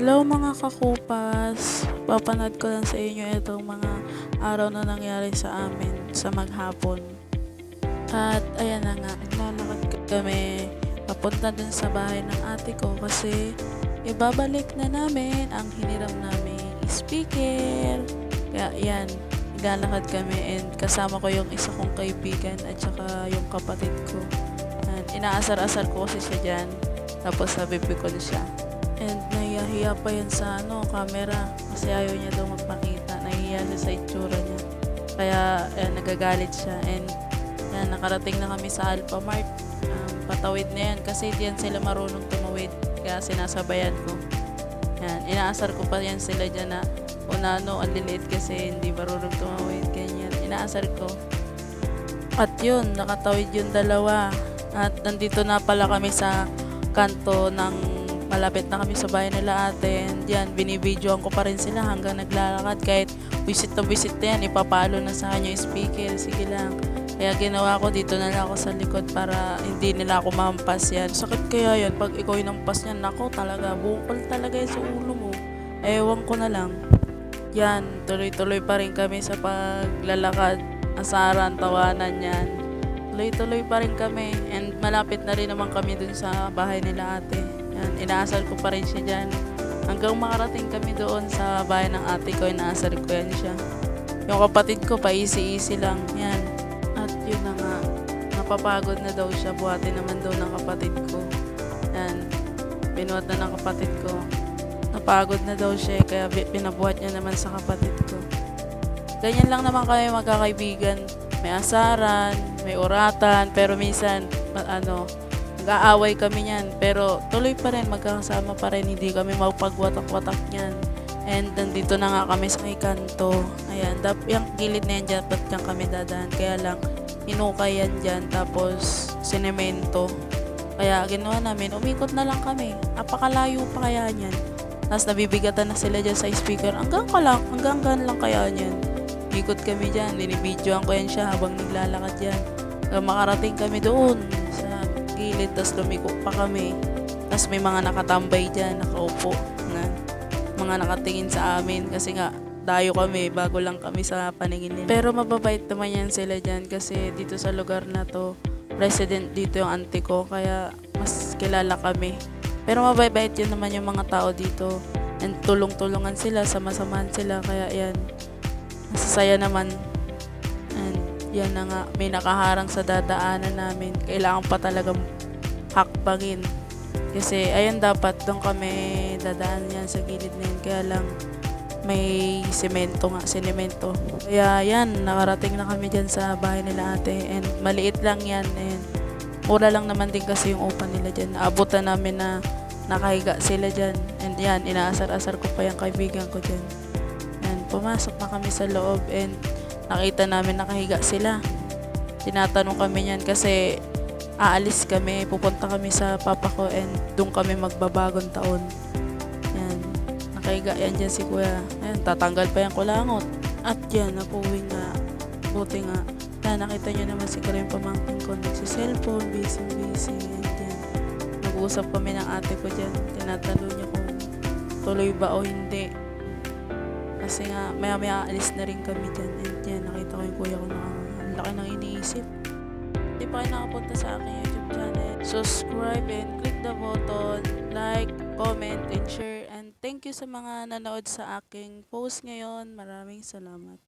Hello mga kakupas, papanood ko lang sa inyo itong mga araw na nangyari sa amin sa maghapon. At ayan na nga, naglalakad kami papunta dun sa bahay ng ate ko kasi ibabalik na namin ang hiniram namin speaker. Kaya yan, naglalakad kami and kasama ko yung isa kong kaibigan at saka yung kapatid ko. And inaasar-asar ko kasi siya dyan, tapos sabibi ko na siya. And nahihiya pa yan sa camera kasi ayaw niya daw magpakita. Nahihiya siya sa itsura niya. Kaya nagagalit siya. And yan, nakarating na kami sa Alphamart. Patawid na yan kasi diyan sila marunong tumawid. Kaya sinasabayan ko. Yan, inaasar ko pa yan sila dyan na unano, ang liliit kasi hindi marunong tumawid. Ganyan, inaasar ko. At yun, nakatawid yung dalawa. At nandito na pala kami sa kanto ng malapit na kami sa bahay nila ate, and yan, binibidyoan ko pa rin sila hanggang naglalakad kahit visit na yan, ipapalo na sa kanya yung speaker, sige lang. Kaya ginawa ko, dito na lang ako sa likod para hindi nila ako mampas yan. Sakit kaya yan, pag ikaw yung nampas yan, nako talaga, bukol talaga yan sa ulo mo. Ewan ko na lang. Yan, tuloy-tuloy pa rin kami sa paglalakad, asaran, tawanan yan. Tuloy-tuloy pa rin kami, and malapit na rin naman kami dun sa bahay nila ate. Yan, inaasar ko pa rin siya dyan. Hanggang makarating kami doon sa bahay ng ate ko, inaasar ko yan siya. Yung kapatid ko, pa-easy-easy lang. Yan. At yun na nga, napapagod na daw siya. Buhati naman daw ng kapatid ko. Yan. Binuhat na ng kapatid ko. Napagod na daw siya, kaya pinabuhat niya naman sa kapatid ko. Ganyan lang naman kami magkakaibigan. May asaran, may uratan, pero minsan, nag-aaway kami niyan, pero tuloy pa rin, magkakasama pa rin, hindi kami mapagwatak-watak niyan. And nandito na nga kami sa may kanto. Ayan, yung gilid na yan dyan, ba't dyan kami dadaan? Kaya lang, hinukay yan dyan, tapos sinemento. Kaya ginawa namin, umikot na lang kami. Apakalayo pa kaya niyan. Tapos nabibigatan na sila dyan sa speaker. Hanggang lang kaya niyan. Ikot kami dyan, dinibidyoan ko yan siya habang naglalakad yan. Kaya makarating kami doon sa gilid, tas lumiko pa kami. Tas may mga nakatambay dyan, nakaupo na mga nakatingin sa amin kasi nga dayo kami, bago lang kami sa paningin nila. Pero mababait naman yan sila dyan kasi dito sa lugar na to, resident dito yung auntie ko, kaya mas kilala kami. Pero mababait yun naman yung mga tao dito, and tulong-tulungan sila, sama-samahan sila, kaya yan, masasaya naman. And yan na nga, may nakaharang sa dadaanan namin. Kailangan pa talagang hakbangin. Kasi ayun, dapat doon kami dadaan yan sa gilid na yun. Kaya lang may sinemento. Kaya yan, nakarating na kami dyan sa bahay nila ate. And maliit lang yan. And mura lang naman din kasi yung upa nila dyan. Naabutan namin na nakahiga sila dyan. And yan, inaasar-asar ko pa yung kaibigan ko dyan. And pumasok na kami sa loob and nakita namin nakahiga sila. Tinatanong kami niyan kasi aalis kami, pupunta kami sa papa ko and doon kami magbabagong taon. Yan, nakahiga yan dyan si kuya. Ayan, tatanggal pa yung kulangot. At yan, napuwing nga. Buti nga. Nakita nyo naman siguro yung pamangkin ko nagsi-cellphone, busy. And yan, nag-uusap kami ng ate ko dyan. Tinatanong niya kung tuloy ba o hindi. Kasi nga, maya alis na rin kami dyan. And yan, nakita ko yung kuya ko na ang laki ng iniisip. Hindi pa kayo nakapunta sa aking YouTube channel, subscribe and click the button, like, comment, and share. And thank you sa mga nanood sa aking post ngayon. Maraming salamat.